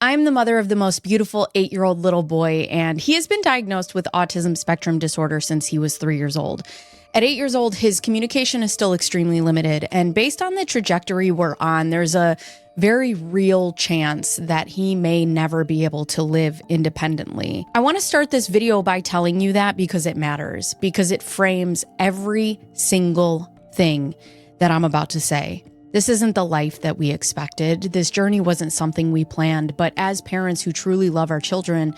I'm the mother of the most beautiful 8-year-old little boy, and he has been diagnosed with autism spectrum disorder since he was 3 years old. At 8 years old, his communication is still extremely limited, and based on the trajectory we're on, there's a very real chance that he may never be able to live independently. I want to start this video by telling you that because it matters, because it frames every single thing that I'm about to say. This isn't the life that we expected. This journey wasn't something we planned, but as parents who truly love our children,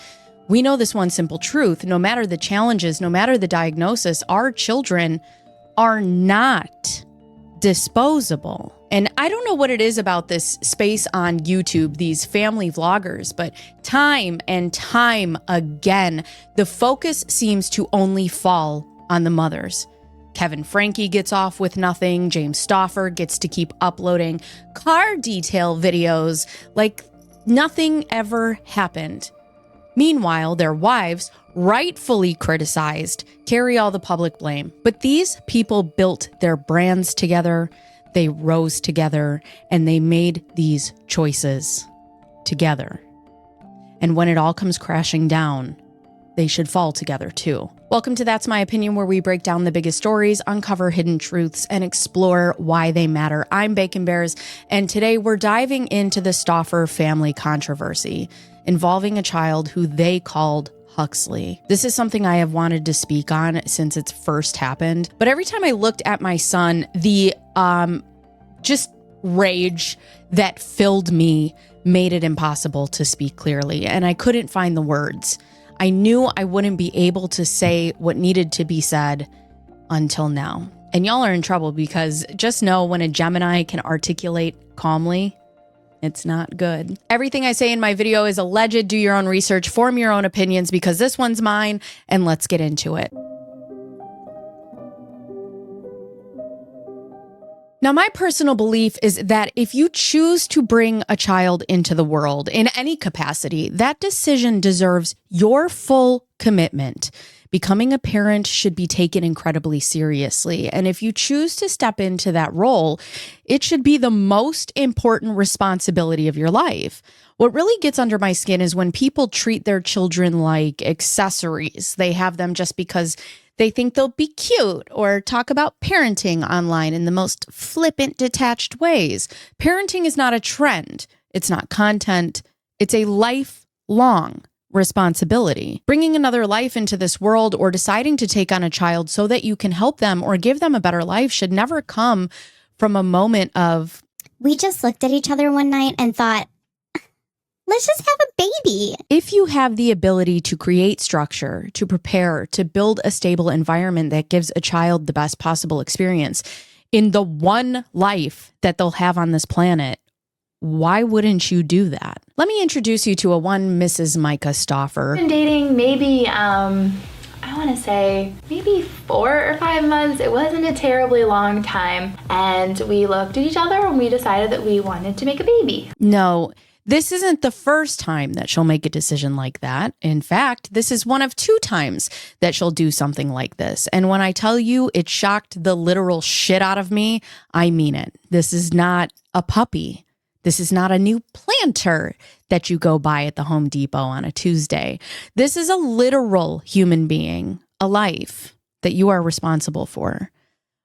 we know this one simple truth. No matter the challenges, no matter the diagnosis, our children are not disposable. And I don't know what it is about this space on YouTube, these family vloggers, but time and time again, the focus seems to only fall on the mothers. Kevin Franke gets off with nothing. James Stauffer gets to keep uploading car detail videos like nothing ever happened. Meanwhile, their wives, rightfully criticized, carry all the public blame. But these people built their brands together, they rose together, and they made these choices together. And when it all comes crashing down, they should fall together too. Welcome to That's My Opinion, where we break down the biggest stories, uncover hidden truths, and explore why they matter. I'm Bacon Bears, and today we're diving into the Stauffer family controversy involving a child who they called Huxley. This is something I have wanted to speak on since it's first happened, but every time I looked at my son, the just rage that filled me made it impossible to speak clearly, and I couldn't find the words. I knew I wouldn't be able to say what needed to be said until now. And y'all are in trouble because just know when a Gemini can articulate calmly, it's not good. Everything I say in my video is alleged. Do your own research, form your own opinions because this one's mine, and let's get into it. Now, my personal belief is that if you choose to bring a child into the world in any capacity, that decision deserves your full commitment. Becoming a parent should be taken incredibly seriously. And if you choose to step into that role, it should be the most important responsibility of your life. What really gets under my skin is when people treat their children like accessories. They have them just because they think they'll be cute or talk about parenting online in the most flippant, detached ways. Parenting is not a trend. It's not content. It's a lifelong responsibility. Bringing another life into this world or deciding to take on a child so that you can help them or give them a better life should never come from a moment of, we just looked at each other one night and thought, let's just have a baby. If you have the ability to create structure, to prepare, to build a stable environment that gives a child the best possible experience in the one life that they'll have on this planet, why wouldn't you do that? Let me introduce you to a one Mrs. Myka Stauffer. I've been dating maybe, I want to say maybe 4 or 5 months. It wasn't a terribly long time. And we looked at each other and we decided that we wanted to make a baby. No. This isn't the first time that she'll make a decision like that. In fact, this is one of 2 times that she'll do something like this. And when I tell you it shocked the literal shit out of me, I mean it. This is not a puppy. This is not a new planter that you go buy at the Home Depot on a Tuesday. This is a literal human being, a life that you are responsible for,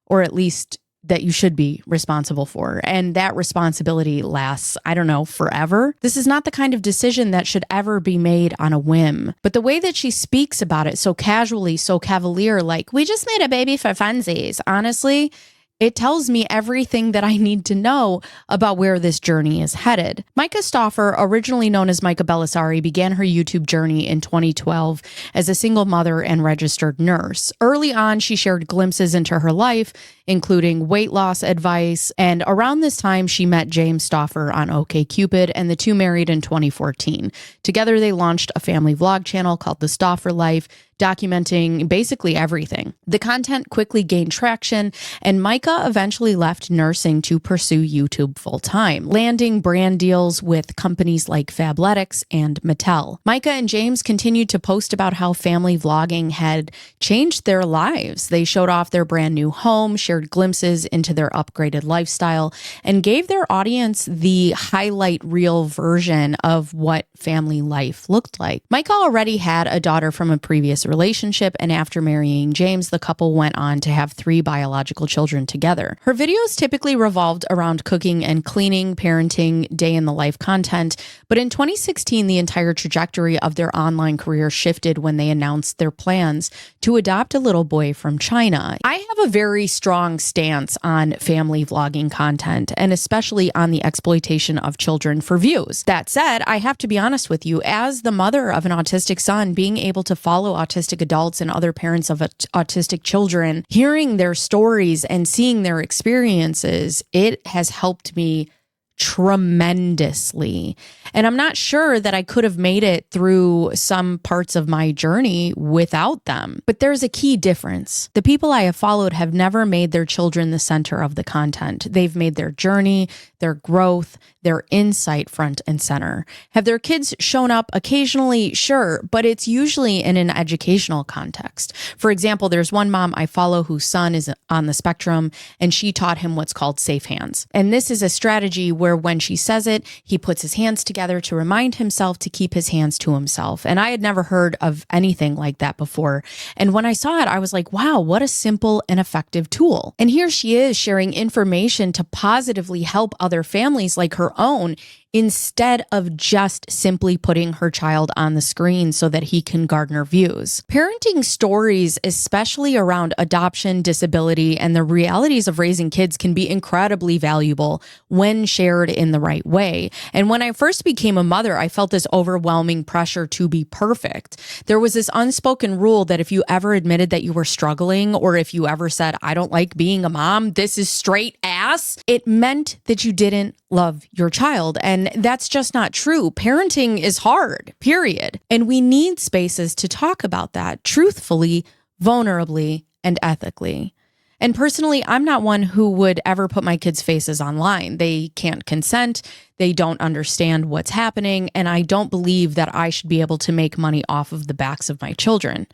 or at least that you should be responsible for. And that responsibility lasts, I don't know, forever. This is not the kind of decision that should ever be made on a whim. But the way that she speaks about it so casually, so cavalier, like, we just made a baby for funsies, honestly, it tells me everything that I need to know about where this journey is headed. Myka Stauffer, originally known as Myka Belisari, began her YouTube journey in 2012 as a single mother and registered nurse. Early on, she shared glimpses into her life, including weight loss advice, and around this time, she met James Stauffer on OkCupid, and the two married in 2014. Together, they launched a family vlog channel called The Stauffer Life, documenting basically everything. The content quickly gained traction, and Myka eventually left nursing to pursue YouTube full-time, landing brand deals with companies like Fabletics and Mattel. Myka and James continued to post about how family vlogging had changed their lives. They showed off their brand new home, shared glimpses into their upgraded lifestyle, and gave their audience the highlight reel version of what family life looked like. Myka already had a daughter from a previous relationship, and after marrying James, the couple went on to have 3 biological children together. Her videos typically revolved around cooking and cleaning, parenting, day-in-the-life content, but in 2016, the entire trajectory of their online career shifted when they announced their plans to adopt a little boy from China. I have a very strong stance on family vlogging content, and especially on the exploitation of children for views. That said, I have to be honest with you, as the mother of an autistic son, being able to follow autistic adults and other parents of autistic children, hearing their stories and seeing their experiences, it has helped me tremendously. And I'm not sure that I could have made it through some parts of my journey without them. But there's a key difference. The people I have followed have never made their children the center of the content. They've made their journey, their growth, their insight front and center. Have their kids shown up occasionally? Sure, but it's usually in an educational context. For example, there's one mom I follow whose son is on the spectrum, and she taught him what's called safe hands. And this is a strategy where when she says it, he puts his hands together to remind himself to keep his hands to himself. And I had never heard of anything like that before. And when I saw it, I was like, wow, what a simple and effective tool. And here she is sharing information to positively help other families like her own, instead of just simply putting her child on the screen so that he can garner views. Parenting stories, especially around adoption, disability, and the realities of raising kids, can be incredibly valuable when shared in the right way. And when I first became a mother, I felt this overwhelming pressure to be perfect. There was this unspoken rule that if you ever admitted that you were struggling, or if you ever said, I don't like being a mom, this is straight ass, it meant that you didn't love your child. And that's just not true. Parenting is hard, period. And we need spaces to talk about that truthfully, vulnerably, and ethically. And personally, I'm not one who would ever put my kids' faces online. They can't consent. They don't understand what's happening. And I don't believe that I should be able to make money off of the backs of my children.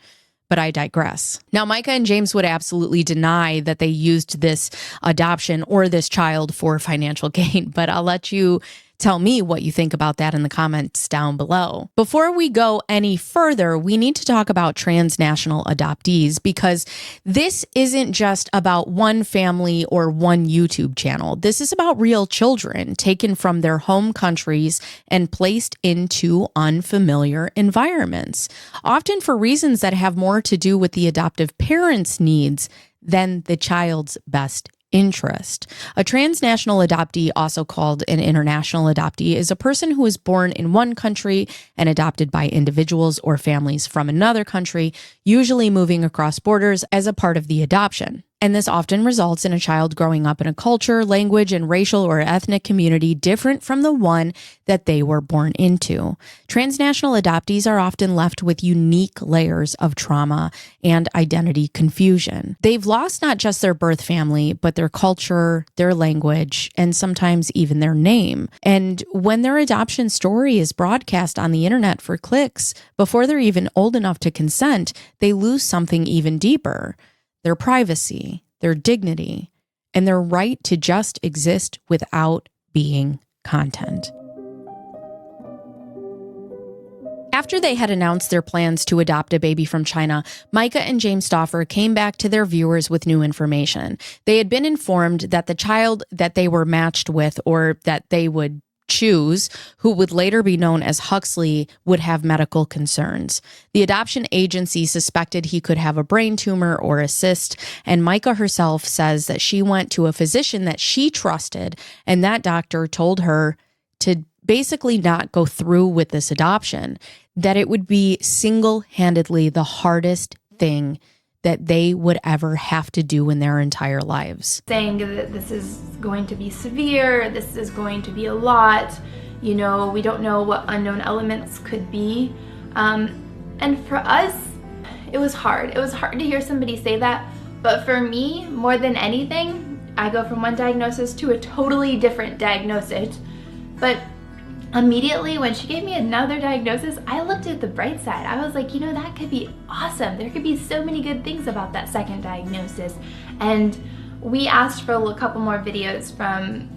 But I digress. Now, Myka and James would absolutely deny that they used this adoption or this child for financial gain, but I'll let you tell me what you think about that in the comments down below. Before we go any further, we need to talk about transnational adoptees, because this isn't just about one family or one YouTube channel. This is about real children taken from their home countries and placed into unfamiliar environments, often for reasons that have more to do with the adoptive parents' needs than the child's best interest. A transnational adoptee, also called an international adoptee, is a person who is born in one country and adopted by individuals or families from another country, usually moving across borders as a part of the adoption. And this often results in a child growing up in a culture, language, and racial or ethnic community different from the one that they were born into. Transnational adoptees are often left with unique layers of trauma and identity confusion. They've lost not just their birth family, but their culture, their language, and sometimes even their name. And when their adoption story is broadcast on the internet for clicks, before they're even old enough to consent, they lose something even deeper: their privacy, their dignity, and their right to just exist without being content. After they had announced their plans to adopt a baby from China, Myka and James Stauffer came back to their viewers with new information. They had been informed that the child that they were matched with, or that they would choose, who would later be known as Huxley, would have medical concerns. The adoption agency suspected he could have a brain tumor or a cyst, and Myka herself says that she went to a physician that she trusted, and that doctor told her to basically not go through with this adoption, that it would be single-handedly the hardest thing that they would ever have to do in their entire lives. Saying that this is going to be severe, this is going to be a lot, you know, we don't know what unknown elements could be. And for us, it was hard. It was hard to hear somebody say that. But for me, more than anything, I go from one diagnosis to a totally different diagnosis. But immediately when she gave me another diagnosis, I looked at the bright side. I was like, you know, that could be awesome. There could be so many good things about that second diagnosis. And we asked for a couple more videos from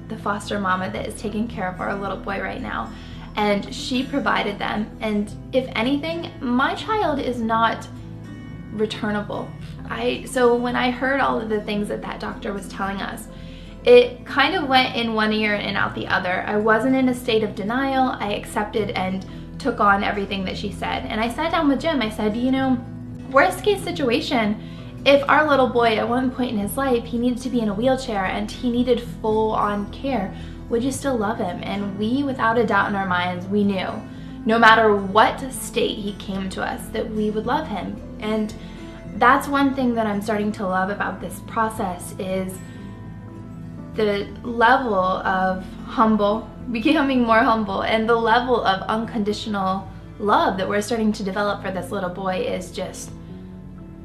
the foster mama that is taking care of our little boy right now. And she provided them. And if anything, my child is not returnable. So when I heard all of the things that that doctor was telling us, it kind of went in one ear and out the other. I wasn't in a state of denial. I accepted and took on everything that she said. And I sat down with Jim. I said, you know, worst case situation, if our little boy at one point in his life, he needed to be in a wheelchair and he needed full on care, would you still love him? And we, without a doubt in our minds, we knew no matter what state he came to us, that we would love him. And that's one thing that I'm starting to love about this process is the level of becoming more humble, and the level of unconditional love that we're starting to develop for this little boy is just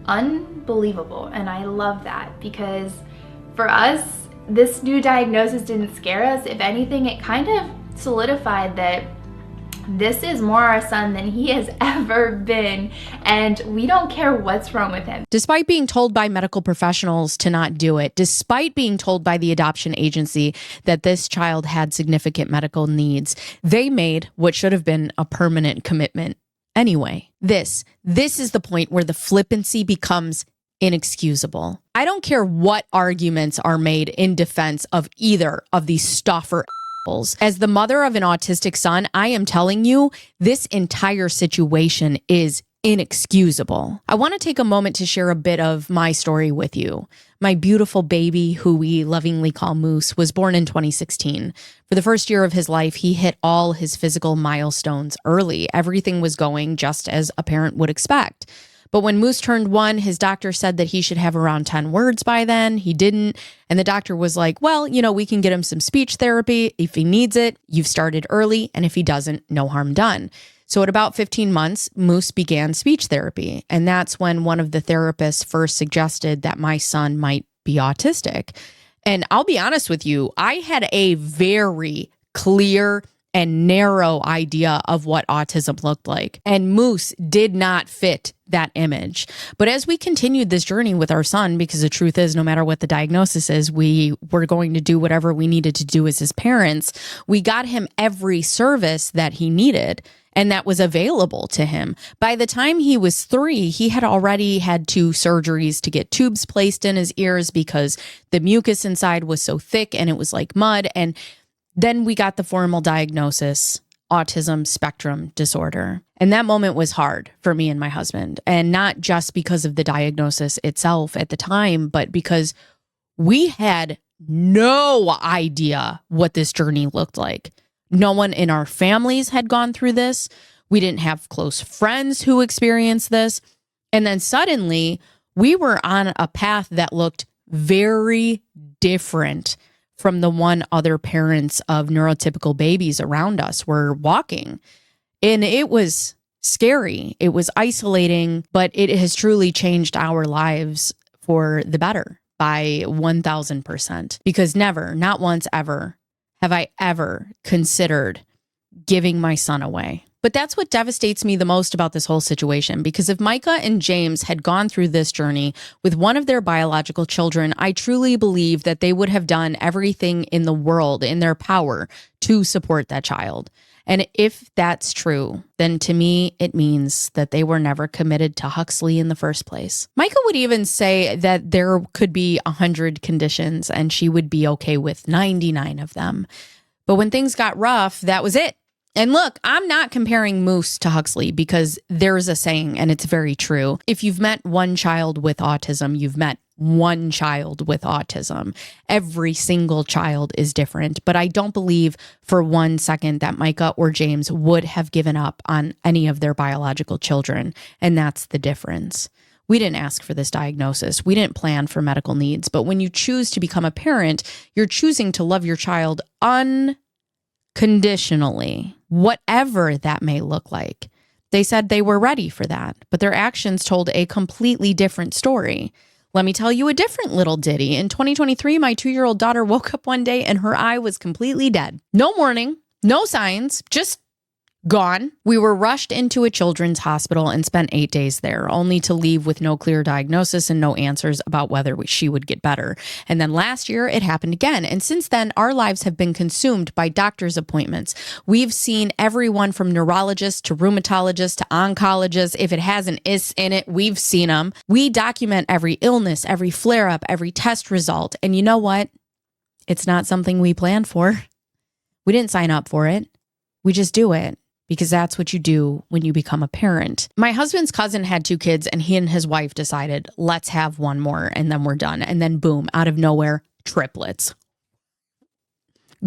unbelievable. And I love that, because for us, this new diagnosis didn't scare us. If anything, it kind of solidified that this is more our son than he has ever been, and we don't care what's wrong with him. Despite being told by medical professionals to not do it, despite being told by the adoption agency that this child had significant medical needs, they made what should have been a permanent commitment anyway. This is the point where the flippancy becomes inexcusable. I don't care what arguments are made in defense of either of these Stauffer. As the mother of an autistic son, I am telling you, this entire situation is inexcusable. I want to take a moment to share a bit of my story with you. My beautiful baby, who we lovingly call Moose, was born in 2016. For the first year of his life, he hit all his physical milestones early. Everything was going just as a parent would expect. But when Moose turned 1, his doctor said that he should have around 10 words by then. He didn't. And the doctor was like, well, you know, we can get him some speech therapy. If he needs it, you've started early. And if he doesn't, no harm done. So at about 15 months, Moose began speech therapy. And that's when one of the therapists first suggested that my son might be autistic. And I'll be honest with you, I had a very clear and narrow idea of what autism looked like. And Moose did not fit that image. But as we continued this journey with our son, because the truth is, no matter what the diagnosis is, we were going to do whatever we needed to do as his parents. We got him every service that he needed and that was available to him. By the time he was 3, he had already had 2 surgeries to get tubes placed in his ears because the mucus inside was so thick and it was like mud. And then we got the formal diagnosis, autism spectrum disorder. And that moment was hard for me and my husband. And not just because of the diagnosis itself at the time, but because we had no idea what this journey looked like. No one in our families had gone through this. We didn't have close friends who experienced this. And then suddenly we were on a path that looked very different from the one other parents of neurotypical babies around us were walking. And it was scary. It was isolating, but it has truly changed our lives for the better by 1,000%. Because never, not once ever, have I ever considered giving my son away. But that's what devastates me the most about this whole situation, because if Myka and James had gone through this journey with one of their biological children, I truly believe that they would have done everything in the world in their power to support that child. And if that's true, then to me, it means that they were never committed to Huxley in the first place. Myka would even say that there could be 100 conditions and she would be okay with 99 of them. But when things got rough, that was it. And look, I'm not comparing Moose to Huxley because there's a saying, and it's very true. If you've met one child with autism, you've met one child with autism. Every single child is different. But I don't believe for 1 second that Myka or James would have given up on any of their biological children. And that's the difference. We didn't ask for this diagnosis. We didn't plan for medical needs. But when you choose to become a parent, you're choosing to love your child unconditionally, whatever that may look like. They said they were ready for that, but their actions told a completely different story. Let me tell you a different little ditty. In 2023, my 2-year-old daughter woke up one day and her eye was completely dead. No warning, no signs, just gone. We were rushed into a children's hospital and spent 8 days there, only to leave with no clear diagnosis and no answers about whether she would get better. And then last year, it happened again. And since then, our lives have been consumed by doctor's appointments. We've seen everyone from neurologists to rheumatologists to oncologists. If it has an is in it, we've seen them. We document every illness, every flare-up, every test result. And you know what? It's not something we planned for. We didn't sign up for it. We just do it. Because that's what you do when you become a parent. My husband's cousin had 2 kids and he and his wife decided, let's have one more and then we're done. And then boom, out of nowhere, triplets.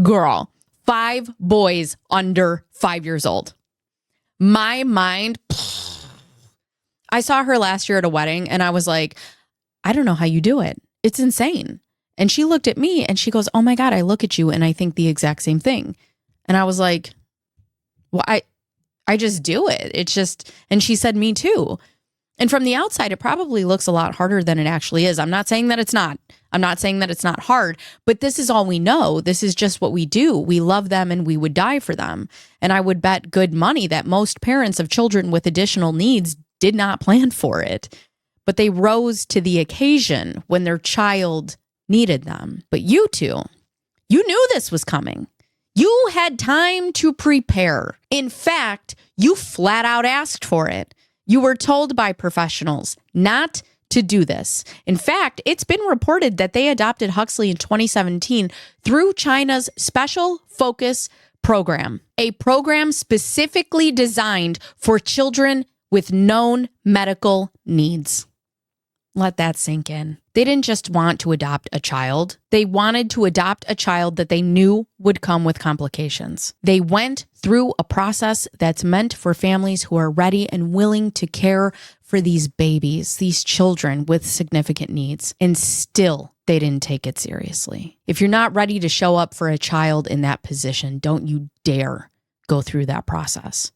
Girl, 5 boys under 5 years old. My mind, I saw her last year at a wedding and I was like, I don't know how you do it. It's insane. And she looked at me and she goes, oh my God, I look at you and I think the exact same thing. And I was like, well, I just do it. It's just, and she said, me too. And from the outside, it probably looks a lot harder than it actually is. I'm not saying that it's not. I'm not saying that it's not hard, but this is all we know. This is just what we do. We love them and we would die for them. And I would bet good money that most parents of children with additional needs did not plan for it, but they rose to the occasion when their child needed them. But you two, you knew this was coming. You had time to prepare. In fact, you flat out asked for it. You were told by professionals not to do this. In fact, it's been reported that they adopted Huxley in 2017 through China's Special Focus Program, a program specifically designed for children with known medical needs. Let that sink in. They didn't just want to adopt a child. They wanted to adopt a child that they knew would come with complications. They went through a process that's meant for families who are ready and willing to care for these babies, these children with significant needs, and still they didn't take it seriously. If you're not ready to show up for a child in that position, don't you dare go through that process.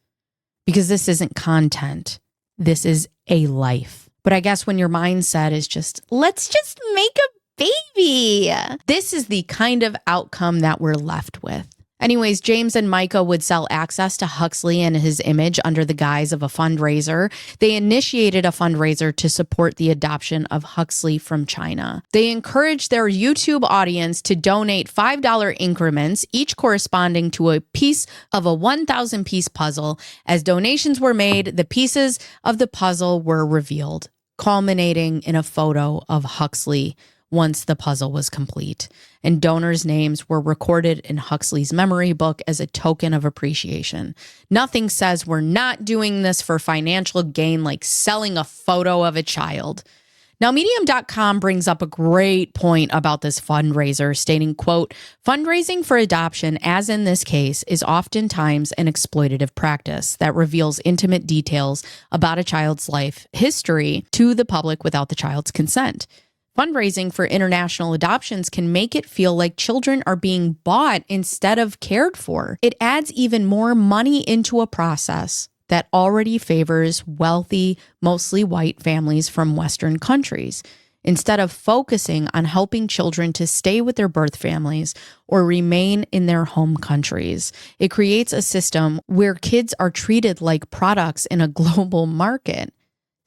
Because this isn't content. This is a life. But I guess when your mindset is just, let's just make a baby, this is the kind of outcome that we're left with. Anyways, James and Myka would sell access to Huxley and his image under the guise of a fundraiser. They initiated a fundraiser to support the adoption of Huxley from China. They encouraged their YouTube audience to donate $5 increments, each corresponding to a piece of a 1,000-piece puzzle. As donations were made, the pieces of the puzzle were revealed, culminating in a photo of Huxley once the puzzle was complete, and donors' names were recorded in Huxley's memory book as a token of appreciation. Nothing says we're not doing this for financial gain like selling a photo of a child. Now, Medium.com brings up a great point about this fundraiser, stating, quote, fundraising for adoption, as in this case, is oftentimes an exploitative practice that reveals intimate details about a child's life history to the public without the child's consent. Fundraising for international adoptions can make it feel like children are being bought instead of cared for. It adds even more money into a process that already favors wealthy, mostly white families from Western countries, instead of focusing on helping children to stay with their birth families or remain in their home countries. It creates a system where kids are treated like products in a global market,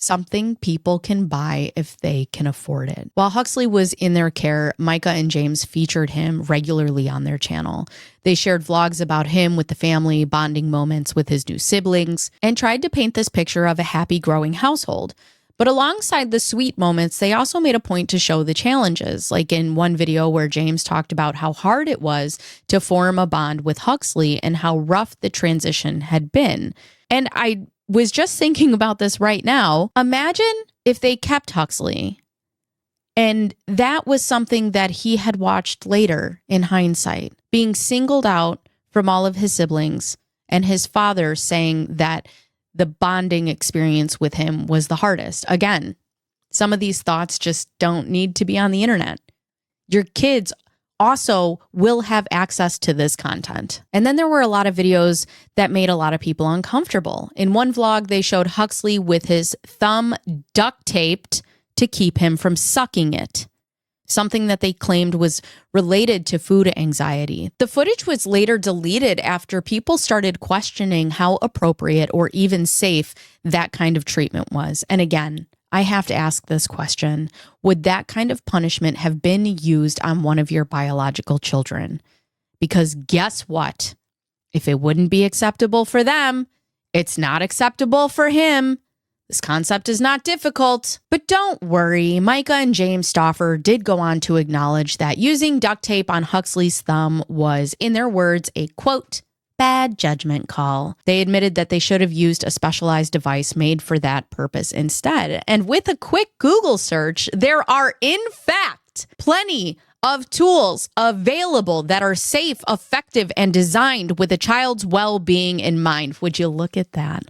something people can buy if they can afford it. While Huxley was in their care, Myka and James featured him regularly on their channel. They shared vlogs about him with the family, bonding moments with his new siblings, and tried to paint this picture of a happy, growing household. But alongside the sweet moments, they also made a point to show the challenges, like in one video where James talked about how hard it was to form a bond with Huxley and how rough the transition had been. And I was just thinking about this right now. Imagine if they kept Huxley and that was something that he had watched later in hindsight, being singled out from all of his siblings and his father saying that the bonding experience with him was the hardest. Again, some of these thoughts just don't need to be on the internet. Your kids also will have access to this content. And then there were a lot of videos that made a lot of people uncomfortable. In one vlog, they showed Huxley with his thumb duct taped to keep him from sucking it, something that they claimed was related to food anxiety. The footage was later deleted after people started questioning how appropriate or even safe that kind of treatment was. And again, I have to ask this question. Would that kind of punishment have been used on one of your biological children? Because guess what? If it wouldn't be acceptable for them, it's not acceptable for him. This concept is not difficult. But don't worry, Myka and James Stauffer did go on to acknowledge that using duct tape on Huxley's thumb was, in their words, a quote, bad judgment call. They admitted that they should have used a specialized device made for that purpose instead. And with a quick Google search, there are, in fact, plenty of tools available that are safe, effective, and designed with a child's well-being in mind. Would you look at that?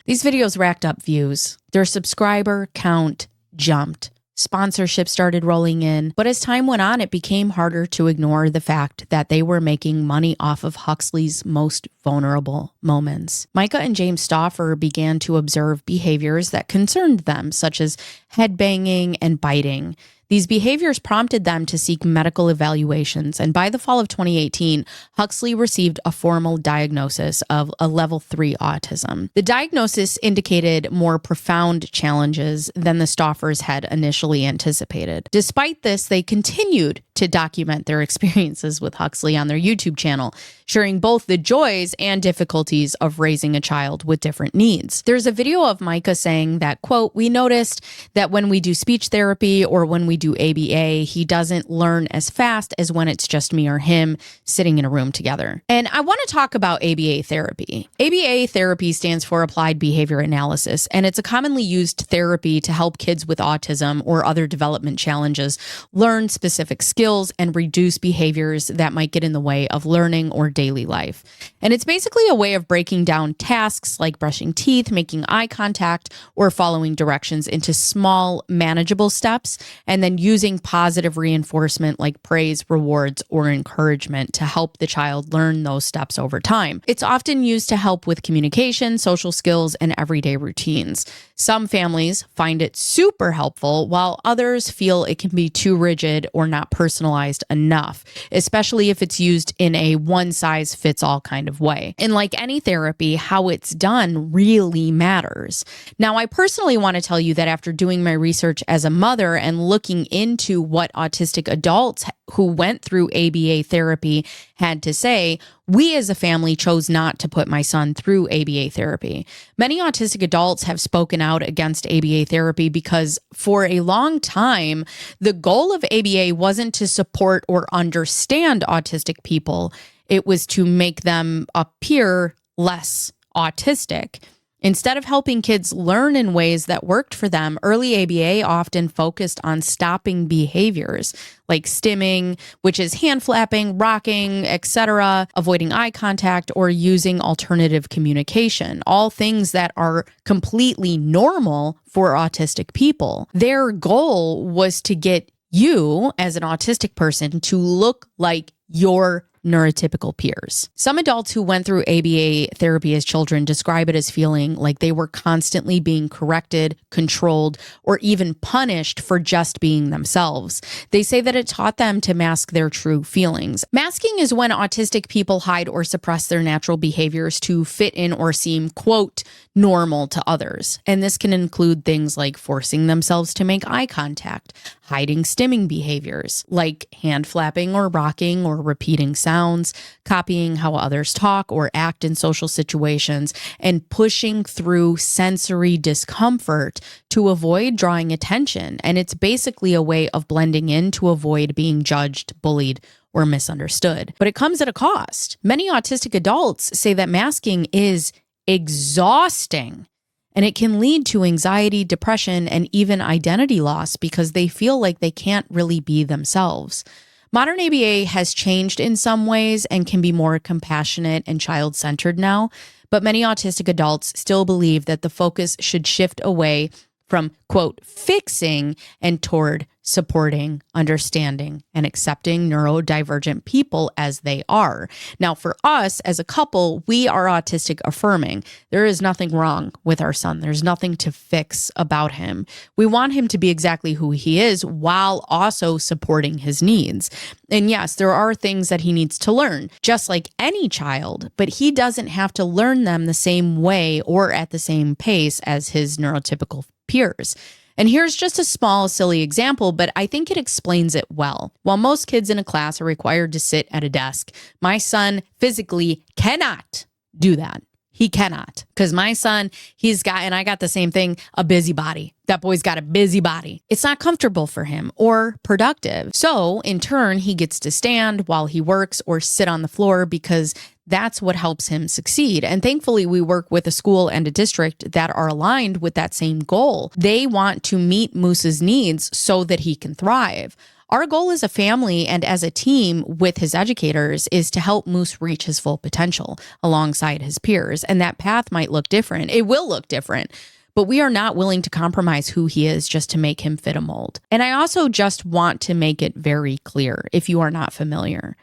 These videos racked up views. Their subscriber count jumped. Sponsorship started rolling in, but as time went on, it became harder to ignore the fact that they were making money off of Huxley's most vulnerable moments. Myka and James Stauffer began to observe behaviors that concerned them, such as headbanging and biting. These behaviors prompted them to seek medical evaluations, and by the fall of 2018, Huxley received a formal diagnosis of a level 3 autism. The diagnosis indicated more profound challenges than the Stauffers had initially anticipated. Despite this, they continued to document their experiences with Huxley on their YouTube channel, sharing both the joys and difficulties of raising a child with different needs. There's a video of Myka saying that, quote, "We noticed that when we do speech therapy or when we do ABA, he doesn't learn as fast as when it's just me or him sitting in a room together." And I want to talk about ABA therapy. ABA therapy stands for Applied Behavior Analysis, and it's a commonly used therapy to help kids with autism or other development challenges learn specific skills and reduce behaviors that might get in the way of learning or daily life. And it's basically a way of breaking down tasks like brushing teeth, making eye contact, or following directions into small, manageable steps, and then using positive reinforcement like praise, rewards, or encouragement to help the child learn those steps over time. It's often used to help with communication, social skills, and everyday routines. Some families find it super helpful, while others feel it can be too rigid or not personalized enough, especially if it's used in a one-size-fits-all kind of way. And like any therapy, how it's done really matters. Now, I personally want to tell you that after doing my research as a mother and looking into what autistic adults who went through ABA therapy had to say, we as a family chose not to put my son through ABA therapy. Many autistic adults have spoken out against ABA therapy because for a long time, the goal of ABA wasn't to support or understand autistic people. It was to make them appear less autistic. Instead of helping kids learn in ways that worked for them, early ABA often focused on stopping behaviors like stimming, which is hand flapping, rocking, etc., avoiding eye contact, or using alternative communication, all things that are completely normal for autistic people. Their goal was to get you, as an autistic person, to look like your neurotypical peers. Some adults who went through ABA therapy as children describe it as feeling like they were constantly being corrected, controlled, or even punished for just being themselves. They say that it taught them to mask their true feelings. Masking is when autistic people hide or suppress their natural behaviors to fit in or seem, quote, normal to others. And this can include things like forcing themselves to make eye contact, hiding stimming behaviors like hand flapping or rocking or repeating sounds, copying how others talk or act in social situations, and pushing through sensory discomfort to avoid drawing attention. And it's basically a way of blending in to avoid being judged, bullied, or misunderstood. But it comes at a cost. Many autistic adults say that masking is exhausting, and it can lead to anxiety, depression, and even identity loss because they feel like they can't really be themselves. Modern ABA has changed in some ways and can be more compassionate and child-centered now, but many autistic adults still believe that the focus should shift away from, quote, fixing and toward supporting, understanding, and accepting neurodivergent people as they are. Now, for us as a couple, we are autistic affirming. There is nothing wrong with our son. There's nothing to fix about him. We want him to be exactly who he is while also supporting his needs. And yes, there are things that he needs to learn, just like any child, but he doesn't have to learn them the same way or at the same pace as his neurotypical peers. And here's just a small, silly example, but I think it explains it well. While most kids in a class are required to sit at a desk, my son physically cannot do that. He cannot. Because my son, and I got the same thing, a busybody. That boy's got a busybody. It's not comfortable for him or productive. So in turn, he gets to stand while he works or sit on the floor because that's what helps him succeed. And thankfully, we work with a school and a district that are aligned with that same goal. They want to meet Moose's needs so that he can thrive. Our goal as a family and as a team with his educators is to help Moose reach his full potential alongside his peers. And that path might look different. It will look different. But we are not willing to compromise who he is just to make him fit a mold. And I also just want to make it very clear, if you are not familiar.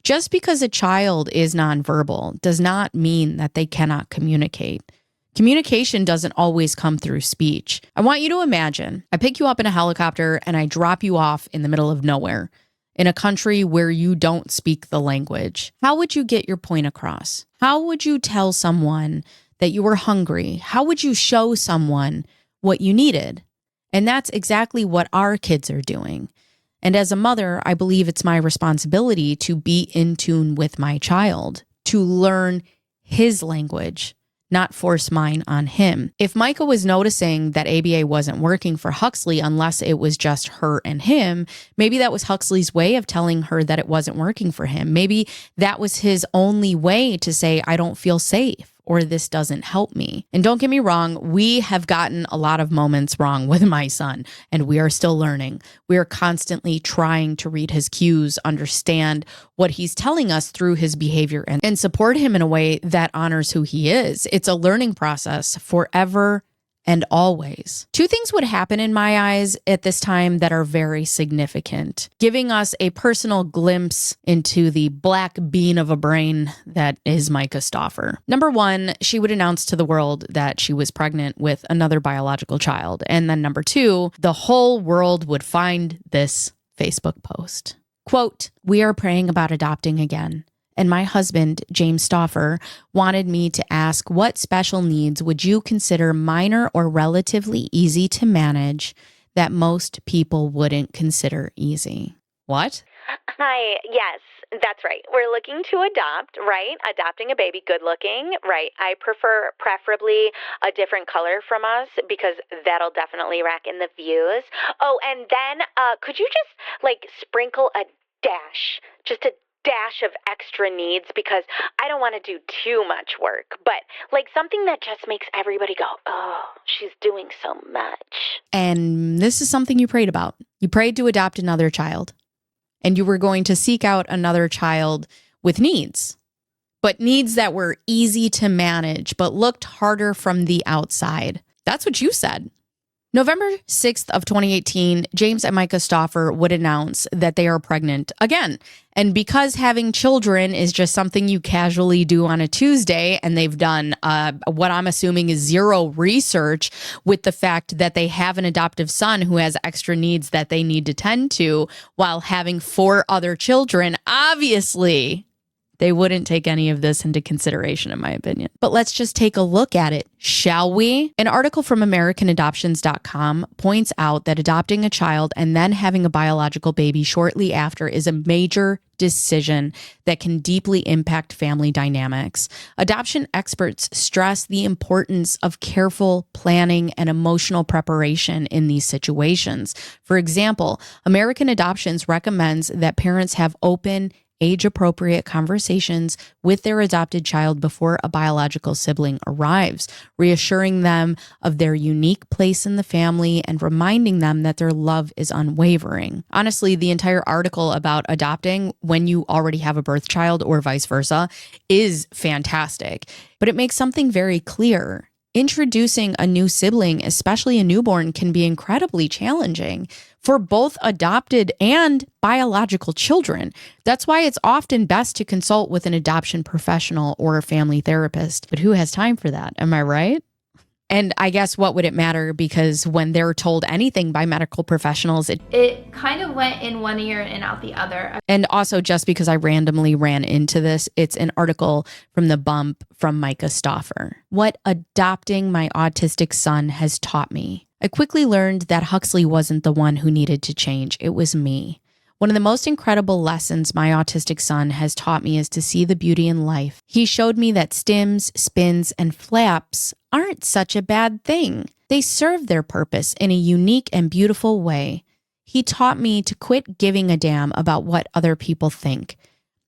Just because a child is nonverbal does not mean that they cannot communicate. Communication doesn't always come through speech. I want you to imagine I pick you up in a helicopter and I drop you off in the middle of nowhere in a country where you don't speak the language. How would you get your point across? How would you tell someone that you were hungry? How would you show someone what you needed? And that's exactly what our kids are doing. And as a mother, I believe it's my responsibility to be in tune with my child, to learn his language, not force mine on him. If Myka was noticing that ABA wasn't working for Huxley unless it was just her and him, maybe that was Huxley's way of telling her that it wasn't working for him. Maybe that was his only way to say, I don't feel safe, or this doesn't help me. And don't get me wrong, we have gotten a lot of moments wrong with my son, and we are still learning. We are constantly trying to read his cues, understand what he's telling us through his behavior, and support him in a way that honors who he is. It's a learning process forever and always. Two things would happen in my eyes at this time that are very significant, giving us a personal glimpse into the black bean of a brain that is Myka Stauffer. Number one, she would announce to the world that she was pregnant with another biological child. And then number two, the whole world would find this Facebook post. Quote, "We are praying about adopting again. And my husband, James Stauffer, wanted me to ask what special needs would you consider minor or relatively easy to manage that most people wouldn't consider easy." What? Hi, yes, that's right. We're looking to adopt, right? Adopting a baby, good looking, right? I prefer preferably a different color from us because that'll definitely rack in the views. Oh, and then could you just sprinkle a dash, just a dash of extra needs, because I don't want to do too much work, but something that just makes everybody go, oh, she's doing so much. And this is something you prayed about. You prayed to adopt another child, and you were going to seek out another child with needs, but needs that were easy to manage, but looked harder from the outside. That's what you said. November 6th of 2018, James and Myka Stauffer would announce that they are pregnant again. And because having children is just something you casually do on a Tuesday, and they've done what I'm assuming is zero research with the fact that they have an adoptive son who has extra needs that they need to tend to while having 4 other children, obviously they wouldn't take any of this into consideration, in my opinion. But let's just take a look at it, shall we? An article from AmericanAdoptions.com points out that adopting a child and then having a biological baby shortly after is a major decision that can deeply impact family dynamics. Adoption experts stress the importance of careful planning and emotional preparation in these situations. For example, American Adoptions recommends that parents have open, age-appropriate conversations with their adopted child before a biological sibling arrives, reassuring them of their unique place in the family and reminding them that their love is unwavering. Honestly, the entire article about adopting when you already have a birth child or vice versa is fantastic, but it makes something very clear. Introducing a new sibling, especially a newborn, can be incredibly challenging. for both adopted and biological children. That's why it's often best to consult with an adoption professional or a family therapist. But who has time for that? Am I right? And I guess what would it matter? Because when they're told anything by medical professionals, it kind of went in one ear and out the other. And also, just because I randomly ran into this, it's an article from The Bump from Myka Stauffer. What adopting my autistic son has taught me. I quickly learned that Huxley wasn't the one who needed to change. It was me. One of the most incredible lessons my autistic son has taught me is to see the beauty in life. He showed me that stims, spins, and flaps aren't such a bad thing. They serve their purpose in a unique and beautiful way. He taught me to quit giving a damn about what other people think.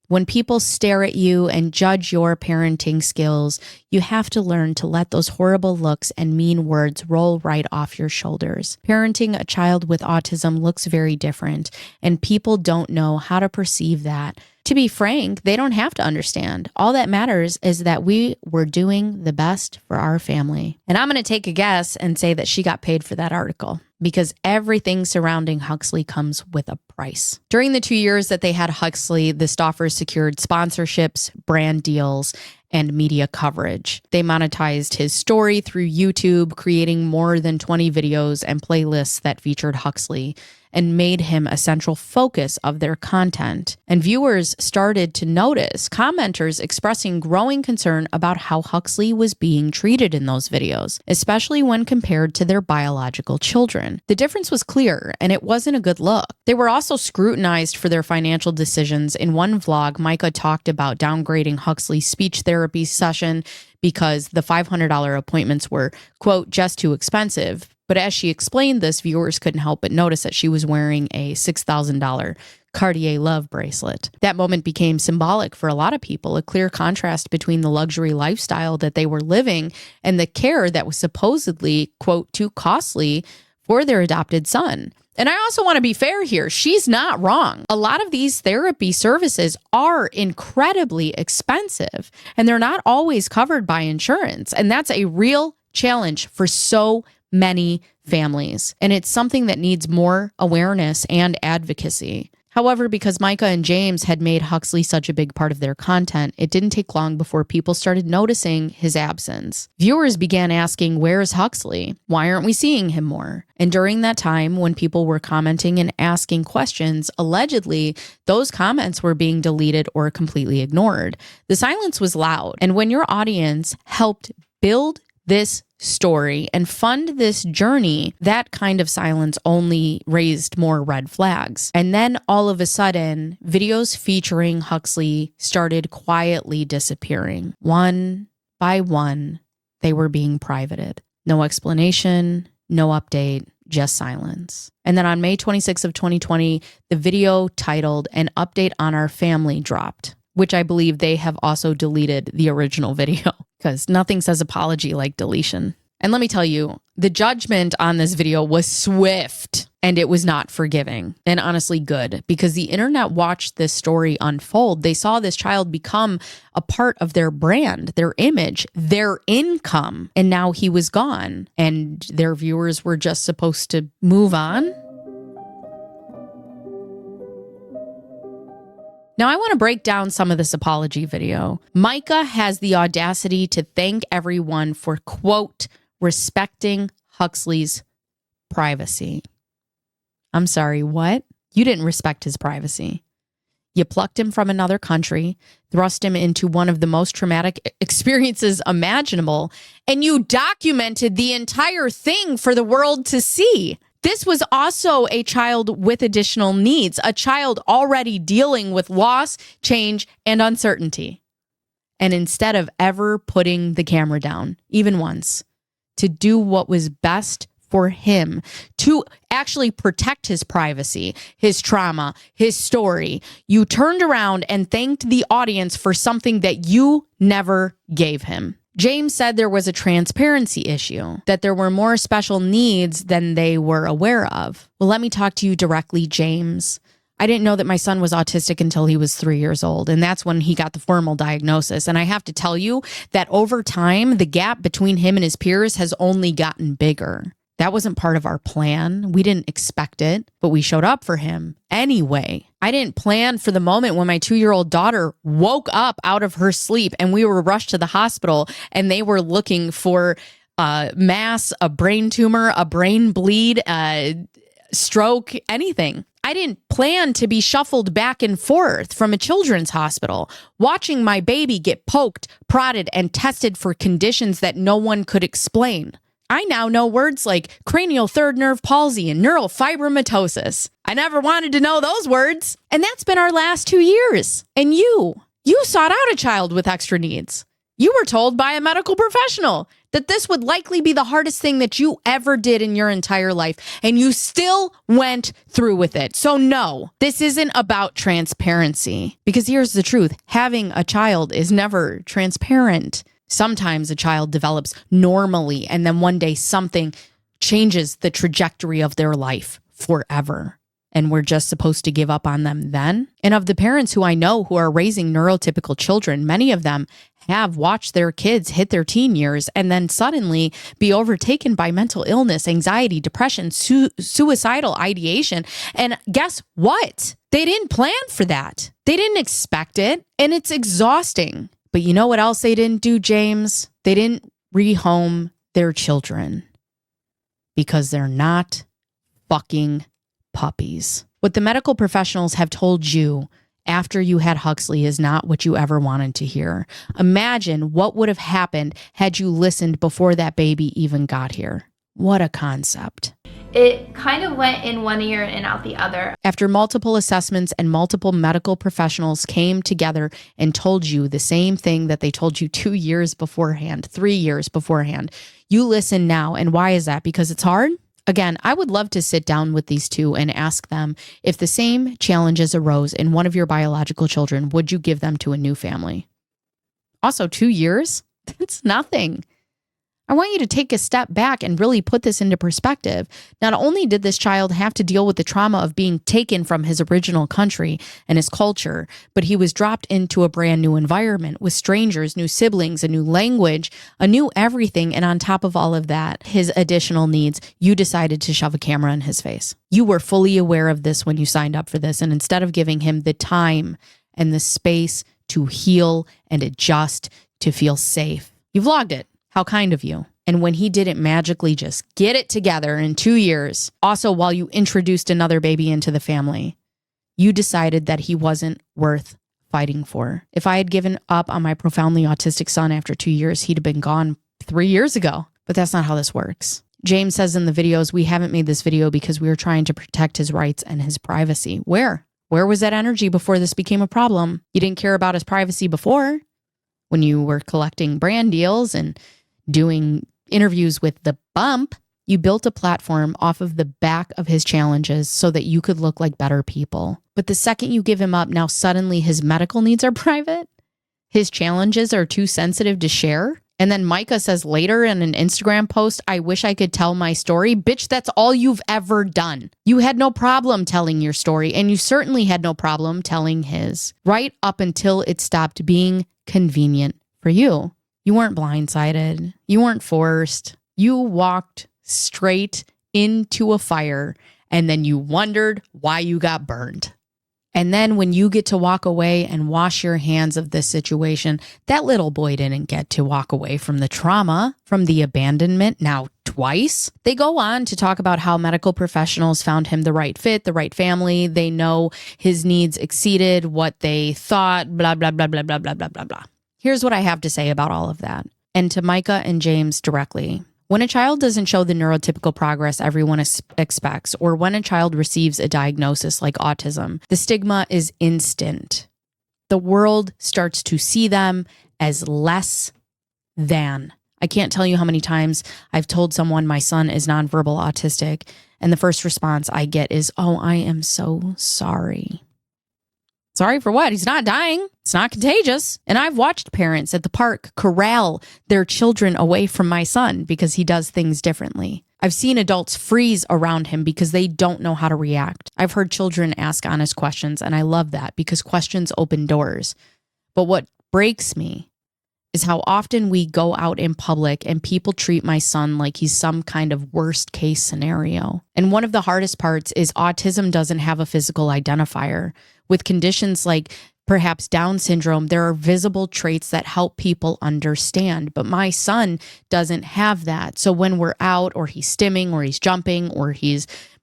When people stare at you and judge your parenting skills, you have to learn to let those horrible looks and mean words roll right off your shoulders. Parenting a child with autism looks very different, and people don't know how to perceive that. To be frank, they don't have to understand. All that matters is that we were doing the best for our family. And I'm going to take a guess and say that she got paid for that article, because everything surrounding Huxley comes with a price. During the 2 years that they had Huxley, the Stauffers secured sponsorships, brand deals, and media coverage. They monetized his story through YouTube, creating more than 20 videos and playlists that featured Huxley, and made him a central focus of their content. And viewers started to notice commenters expressing growing concern about how Huxley was being treated in those videos, especially when compared to their biological children. The difference was clear, and it wasn't a good look. They were also scrutinized for their financial decisions. In one vlog, Myka talked about downgrading Huxley's speech therapy session because the $500 appointments were, quote, just too expensive. But as she explained this, viewers couldn't help but notice that she was wearing a $6,000 Cartier love bracelet. That moment became symbolic for a lot of people, a clear contrast between the luxury lifestyle that they were living and the care that was supposedly, quote, too costly for their adopted son. And I also want to be fair here. She's not wrong. A lot of these therapy services are incredibly expensive, and they're not always covered by insurance. And that's a real challenge for so many families. And it's something that needs more awareness and advocacy. However, because Myka and James had made Huxley such a big part of their content, it didn't take long before people started noticing his absence. Viewers began asking, where's Huxley? Why aren't we seeing him more? And during that time, when people were commenting and asking questions, allegedly, those comments were being deleted or completely ignored. The silence was loud. And when your audience helped build this story and fund this journey, that kind of silence only raised more red flags. And then all of a sudden, videos featuring Huxley started quietly disappearing. One by one, they were being privated. No explanation, no update, just silence. And then on May 26th of 2020, the video titled "An Update on Our Family" dropped, which I believe they have also deleted the original video, because nothing says apology like deletion. And let me tell you, the judgment on this video was swift, and it was not forgiving, and honestly good, because the internet watched this story unfold. They saw this child become a part of their brand, their image, their income, and now he was gone, and their viewers were just supposed to move on. Now, I want to break down some of this apology video. Myka has the audacity to thank everyone for, quote, respecting Huxley's privacy. I'm sorry, what? You didn't respect his privacy. You plucked him from another country, thrust him into one of the most traumatic experiences imaginable, and you documented the entire thing for the world to see. This was also a child with additional needs, a child already dealing with loss, change, and uncertainty. And instead of ever putting the camera down, even once, to do what was best for him, to actually protect his privacy, his trauma, his story, you turned around and thanked the audience for something that you never gave him. James said there was a transparency issue, that there were more special needs than they were aware of. Well, let me talk to you directly, James. I didn't know that my son was autistic until he was 3 years old, and that's when he got the formal diagnosis. And I have to tell you that over time, the gap between him and his peers has only gotten bigger. That wasn't part of our plan. We didn't expect it, but we showed up for him anyway. I didn't plan for the moment when my 2-year-old daughter woke up out of her sleep and we were rushed to the hospital and they were looking for a mass, a brain tumor, a brain bleed, a stroke, anything. I didn't plan to be shuffled back and forth from a children's hospital, watching my baby get poked, prodded, and tested for conditions that no one could explain. I now know words like cranial third nerve palsy and neural fibromatosis. I never wanted to know those words. And that's been our last 2 years. And you sought out a child with extra needs. You were told by a medical professional that this would likely be the hardest thing that you ever did in your entire life, and you still went through with it. So no, this isn't about transparency, because here's the truth. Having a child is never transparent. Sometimes a child develops normally, and then one day something changes the trajectory of their life forever. And we're just supposed to give up on them then. And of the parents who I know who are raising neurotypical children, many of them have watched their kids hit their teen years and then suddenly be overtaken by mental illness, anxiety, depression, suicidal ideation. And guess what? They didn't plan for that. They didn't expect it, and it's exhausting. But you know what else they didn't do, James? They didn't rehome their children because they're not fucking puppies. What the medical professionals have told you after you had Huxley is not what you ever wanted to hear. Imagine what would have happened had you listened before that baby even got here. What a concept. It kind of went in one ear and out the other. After multiple assessments and multiple medical professionals came together and told you the same thing that they told you 2 years beforehand, 3 years beforehand, you listen now. And why is that? Because it's hard? Again, I would love to sit down with these two and ask them if the same challenges arose in one of your biological children, would you give them to a new family? Also, 2 years? That's nothing. I want you to take a step back and really put this into perspective. Not only did this child have to deal with the trauma of being taken from his original country and his culture, but he was dropped into a brand new environment with strangers, new siblings, a new language, a new everything. And on top of all of that, his additional needs, you decided to shove a camera in his face. You were fully aware of this when you signed up for this. And instead of giving him the time and the space to heal and adjust, to feel safe, you vlogged it. How kind of you. And when he didn't magically just get it together in 2 years, also while you introduced another baby into the family, you decided that he wasn't worth fighting for. If I had given up on my profoundly autistic son after 2 years, he'd have been gone 3 years ago. But that's not how this works. James says in the videos, we haven't made this video because we were trying to protect his rights and his privacy. Where? Where was that energy before this became a problem? You didn't care about his privacy before when you were collecting brand deals and doing interviews with The Bump. You built a platform off of the back of his challenges so that you could look like better people. But the second you give him up, now suddenly his medical needs are private. His challenges are too sensitive to share. And then Myka says later in an Instagram post, I wish I could tell my story. Bitch, that's all you've ever done. You had no problem telling your story, and you certainly had no problem telling his, right up until it stopped being convenient for you. You weren't blindsided. You weren't forced. You walked straight into a fire, and then you wondered why you got burned. And then when you get to walk away and wash your hands of this situation, that little boy didn't get to walk away from the trauma, from the abandonment, now twice. They go on to talk about how medical professionals found him the right fit, the right family. They know his needs exceeded what they thought, blah, blah, blah, blah, blah, blah, blah, blah, blah. Here's what I have to say about all of that. And to Myka and James directly. When a child doesn't show the neurotypical progress everyone expects, or when a child receives a diagnosis like autism, the stigma is instant. The world starts to see them as less than. I can't tell you how many times I've told someone my son is nonverbal autistic, and the first response I get is, oh, I am so sorry. Sorry for what? He's not dying. It's not contagious. And I've watched parents at the park corral their children away from my son because he does things differently. I've seen adults freeze around him because they don't know how to react. I've heard children ask honest questions, and I love that because questions open doors. But what breaks me is how often we go out in public and people treat my son like he's some kind of worst case scenario. And one of the hardest parts is autism doesn't have a physical identifier. With conditions like perhaps Down syndrome, there are visible traits that help people understand. But my son doesn't have that. So when we're out or he's stimming or he's jumping or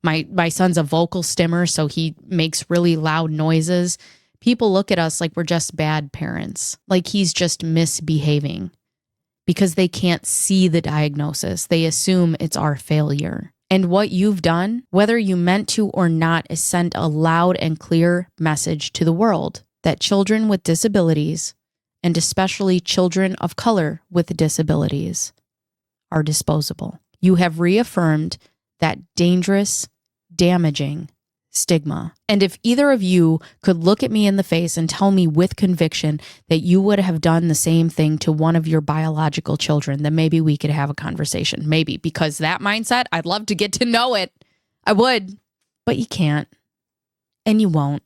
my son's a vocal stimmer, so he makes really loud noises, people look at us like we're just bad parents, like he's just misbehaving because they can't see the diagnosis. They assume it's our failure. And what you've done, whether you meant to or not, is send a loud and clear message to the world that children with disabilities, and especially children of color with disabilities, are disposable. You have reaffirmed that dangerous, damaging stigma. And if either of you could look at me in the face and tell me with conviction that you would have done the same thing to one of your biological children, then maybe we could have a conversation. Maybe, because that mindset, I'd love to get to know it. I would, but you can't. And you won't.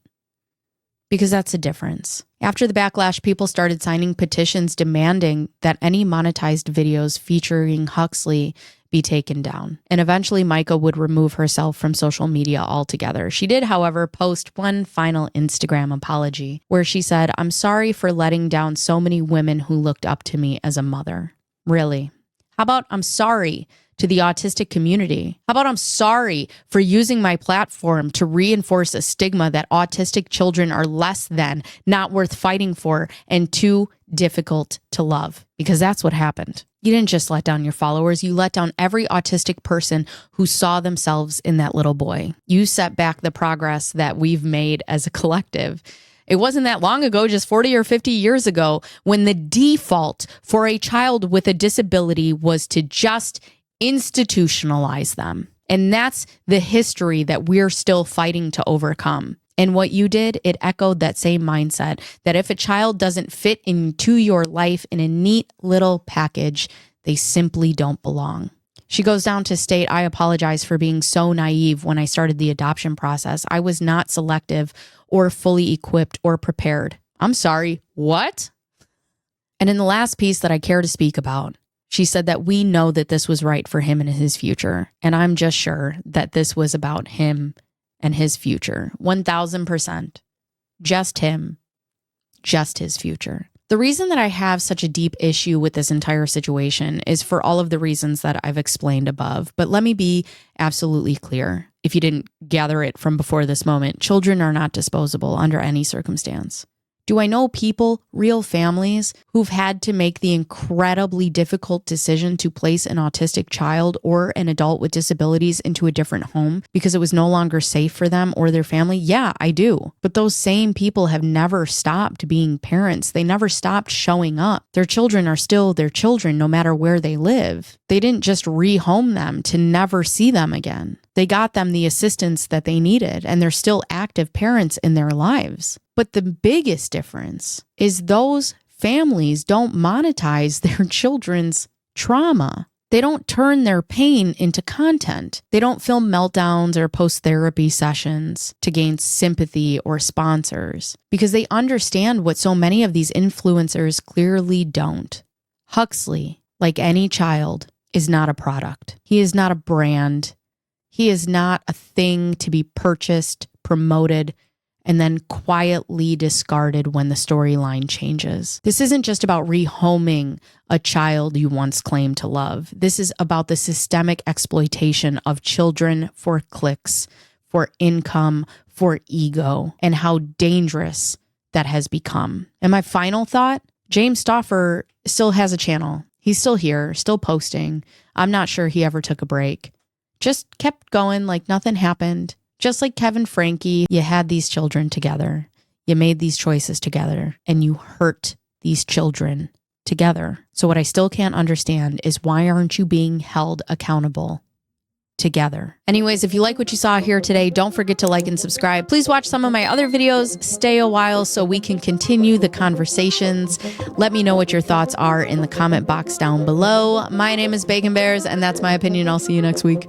Because that's the difference. After the backlash, people started signing petitions demanding that any monetized videos featuring Huxley be taken down. And eventually Myka would remove herself from social media altogether. She did, however, post one final Instagram apology where she said, "I'm sorry for letting down so many women who looked up to me as a mother." Really? How about I'm sorry to the autistic community? How about I'm sorry for using my platform to reinforce a stigma that autistic children are less than, not worth fighting for, and too difficult to love? Because that's what happened. You didn't just let down your followers, you let down every autistic person who saw themselves in that little boy. You set back the progress that we've made as a collective. It wasn't that long ago, just 40 or 50 years ago, when the default for a child with a disability was to just institutionalize them. And that's the history that we're still fighting to overcome. And what you did, it echoed that same mindset that if a child doesn't fit into your life in a neat little package, they simply don't belong. She goes down to state, "I apologize for being so naive when I started the adoption process. I was not selective or fully equipped or prepared." I'm sorry, what? And in the last piece that I care to speak about, she said that we know that this was right for him and his future. And I'm just sure that this was about him and his future. 1000%. Just him. Just his future. The reason that I have such a deep issue with this entire situation is for all of the reasons that I've explained above. But let me be absolutely clear. If you didn't gather it from before this moment, children are not disposable under any circumstance. Do I know people, real families, who've had to make the incredibly difficult decision to place an autistic child or an adult with disabilities into a different home because it was no longer safe for them or their family? Yeah, I do. But those same people have never stopped being parents. They never stopped showing up. Their children are still their children no matter where they live. They didn't just rehome them to never see them again. They got them the assistance that they needed, and they're still active parents in their lives. But the biggest difference is those families don't monetize their children's trauma. They don't turn their pain into content. They don't film meltdowns or post therapy sessions to gain sympathy or sponsors because they understand what so many of these influencers clearly don't. Huxley, like any child, is not a product. He is not a brand. He is not a thing to be purchased, promoted, and then quietly discarded when the storyline changes. This isn't just about rehoming a child you once claimed to love. This is about the systemic exploitation of children for clicks, for income, for ego, and how dangerous that has become. And my final thought, James Stauffer still has a channel. He's still here, still posting. I'm not sure he ever took a break. Just kept going like nothing happened. Just like Kevin Frankie, you had these children together. You made these choices together, and you hurt these children together. So what I still can't understand is why aren't you being held accountable together? Anyways, if you like what you saw here today, don't forget to like and subscribe. Please watch some of my other videos. Stay a while so we can continue the conversations. Let me know what your thoughts are in the comment box down below. My name is Bacon Bears, and that's my opinion. I'll see you next week.